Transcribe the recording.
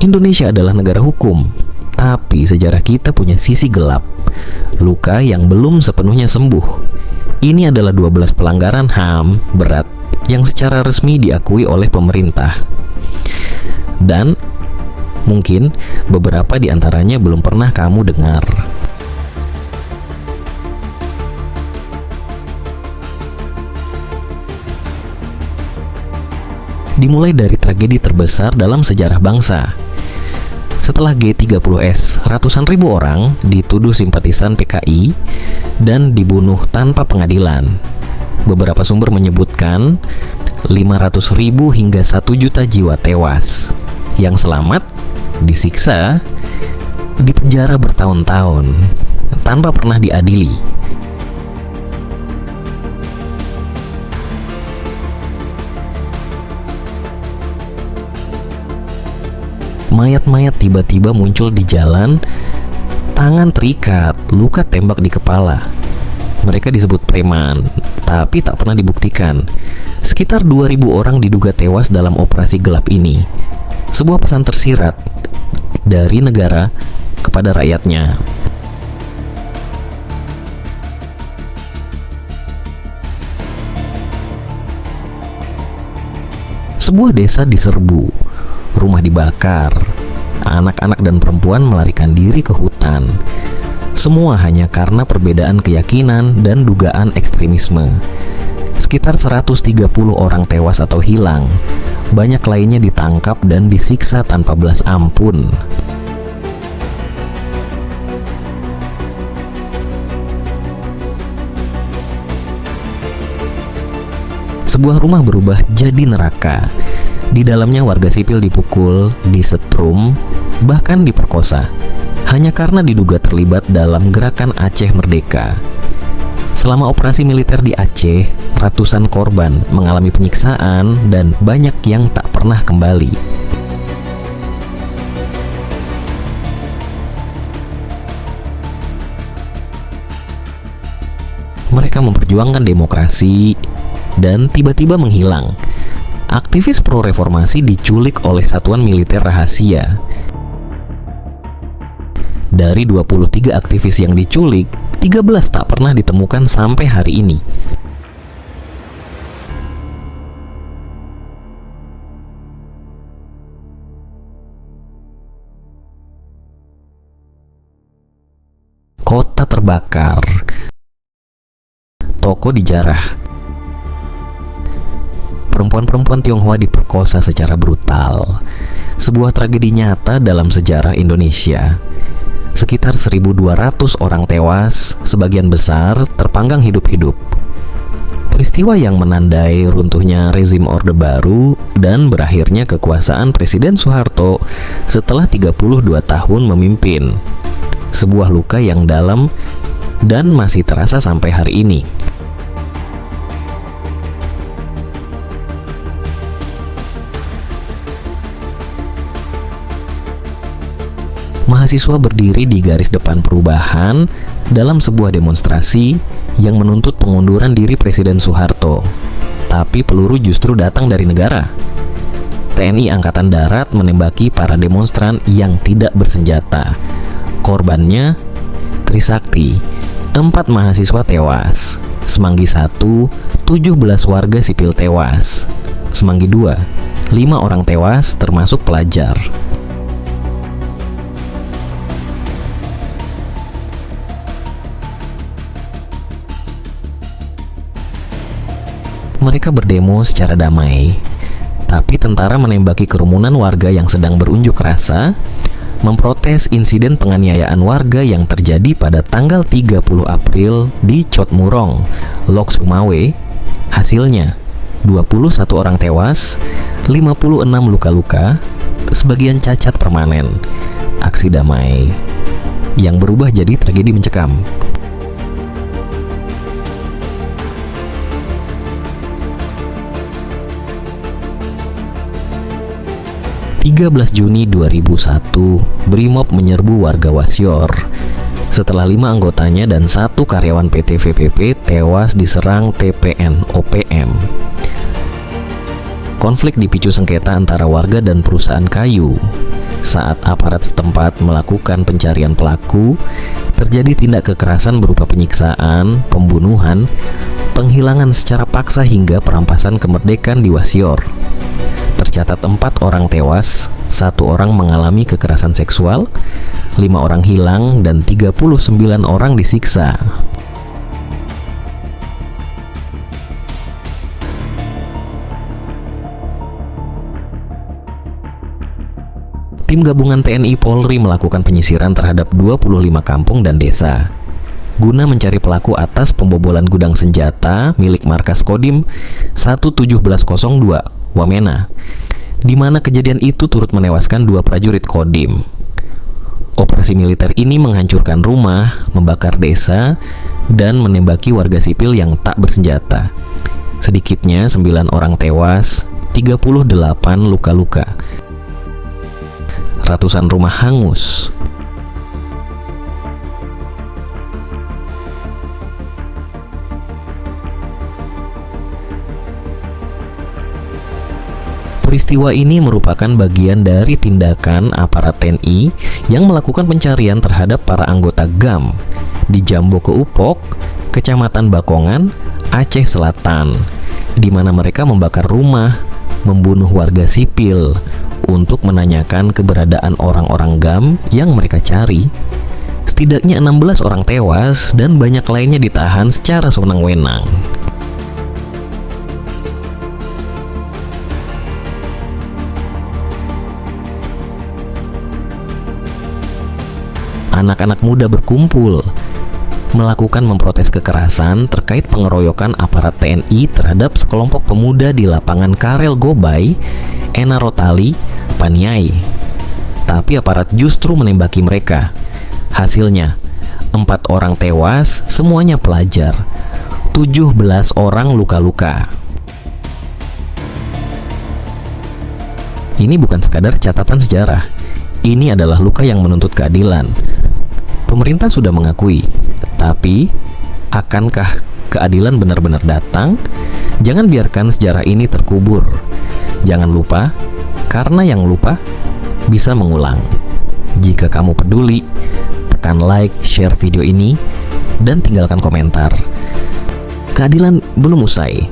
Indonesia adalah negara hukum, tapi sejarah kita punya sisi gelap, luka yang belum sepenuhnya sembuh. Ini adalah 12 pelanggaran HAM berat yang secara resmi diakui oleh pemerintah. Dan mungkin beberapa di antaranya belum pernah kamu dengar. Dimulai dari tragedi terbesar dalam sejarah bangsa. Setelah G30S, ratusan ribu orang dituduh simpatisan PKI dan dibunuh tanpa pengadilan. Beberapa sumber menyebutkan 500.000 hingga 1 juta jiwa tewas. Yang selamat disiksa, dipenjara bertahun-tahun tanpa pernah diadili. Mayat-mayat tiba-tiba muncul di jalan, tangan terikat, luka tembak di kepala. Mereka disebut preman, tapi tak pernah dibuktikan. Sekitar 2.000 orang diduga tewas dalam operasi gelap ini. Sebuah pesan tersirat dari negara kepada rakyatnya. Sebuah desa diserbu, rumah dibakar, anak-anak dan perempuan melarikan diri ke hutan. Semua hanya karena perbedaan keyakinan dan dugaan ekstremisme. Sekitar 130 orang tewas atau hilang. Banyak lainnya ditangkap dan disiksa tanpa belas ampun. Sebuah rumah berubah jadi neraka. Di dalamnya warga sipil dipukul, disetrum, bahkan diperkosa, hanya karena diduga terlibat dalam gerakan Aceh Merdeka. Selama operasi militer di Aceh, ratusan korban mengalami penyiksaan dan banyak yang tak pernah kembali. Mereka memperjuangkan demokrasi dan tiba-tiba menghilang. Aktivis pro-reformasi diculik oleh satuan militer rahasia. Dari 23 aktivis yang diculik, 13 tak pernah ditemukan sampai hari ini. Kota terbakar, toko dijarah. Perempuan-perempuan Tionghoa diperkosa secara brutal. Sebuah tragedi nyata dalam sejarah Indonesia. Sekitar 1.200 orang tewas, sebagian besar terpanggang hidup-hidup. Peristiwa yang menandai runtuhnya rezim Orde Baru dan berakhirnya kekuasaan Presiden Soeharto setelah 32 tahun memimpin. Sebuah luka yang dalam dan masih terasa sampai hari ini. Mahasiswa berdiri di garis depan perubahan dalam sebuah demonstrasi yang menuntut pengunduran diri Presiden Soeharto. Tapi peluru justru datang dari negara. TNI Angkatan Darat menembaki para demonstran yang tidak bersenjata. Korbannya Trisakti, 4 mahasiswa tewas. Semanggi 1, 17 warga sipil tewas. Semanggi 2, 5 orang tewas termasuk pelajar. Mereka berdemo secara damai, tapi tentara menembaki kerumunan warga yang sedang berunjuk rasa, memprotes insiden penganiayaan warga yang terjadi pada tanggal 30 April di Cotmurong, Lok Sumawe. Hasilnya, 21 orang tewas, 56 luka-luka, sebagian cacat permanen. Aksi damai yang berubah jadi tragedi mencekam. 13 Juni 2001, Brimob menyerbu warga Wasior. Setelah 5 anggotanya dan 1 karyawan PT VPP tewas diserang TPN OPM. Konflik dipicu sengketa antara warga dan perusahaan kayu. Saat aparat setempat melakukan pencarian pelaku, terjadi tindak kekerasan berupa penyiksaan, pembunuhan, penghilangan secara paksa hingga perampasan kemerdekaan di Wasior. Tercatat 4 orang tewas, 1 orang mengalami kekerasan seksual, 5 orang hilang, dan 39 orang disiksa. Tim gabungan TNI Polri melakukan penyisiran terhadap 25 kampung dan desa guna mencari pelaku atas pembobolan gudang senjata milik markas Kodim 11702 Wamena, di mana kejadian itu turut menewaskan 2 prajurit Kodim. Operasi militer ini menghancurkan rumah, membakar desa, dan menembaki warga sipil yang tak bersenjata. Sedikitnya 9 orang tewas, 38 luka-luka. Ratusan rumah hangus. Peristiwa ini merupakan bagian dari tindakan aparat TNI yang melakukan pencarian terhadap para anggota GAM di Jambo Keupok, Kecamatan Bakongan, Aceh Selatan, di mana mereka membakar rumah, membunuh warga sipil, untuk menanyakan keberadaan orang-orang GAM yang mereka cari. Setidaknya 16 orang tewas dan banyak lainnya ditahan secara sewenang-wenang. Anak-anak muda berkumpul melakukan memprotes kekerasan terkait pengeroyokan aparat TNI terhadap sekelompok pemuda di lapangan Karel Gobay, Enarotali, Paniai. Tapi aparat justru menembaki mereka. Hasilnya, 4 orang tewas, semuanya pelajar. 17 orang luka-luka. Ini bukan sekadar catatan sejarah. Ini adalah luka yang menuntut keadilan. Pemerintah sudah mengakui, tapi akankah keadilan benar-benar datang? Jangan biarkan sejarah ini terkubur. Jangan lupa, karena yang lupa bisa mengulang. Jika kamu peduli, tekan like, share video ini, dan tinggalkan komentar. Keadilan belum usai.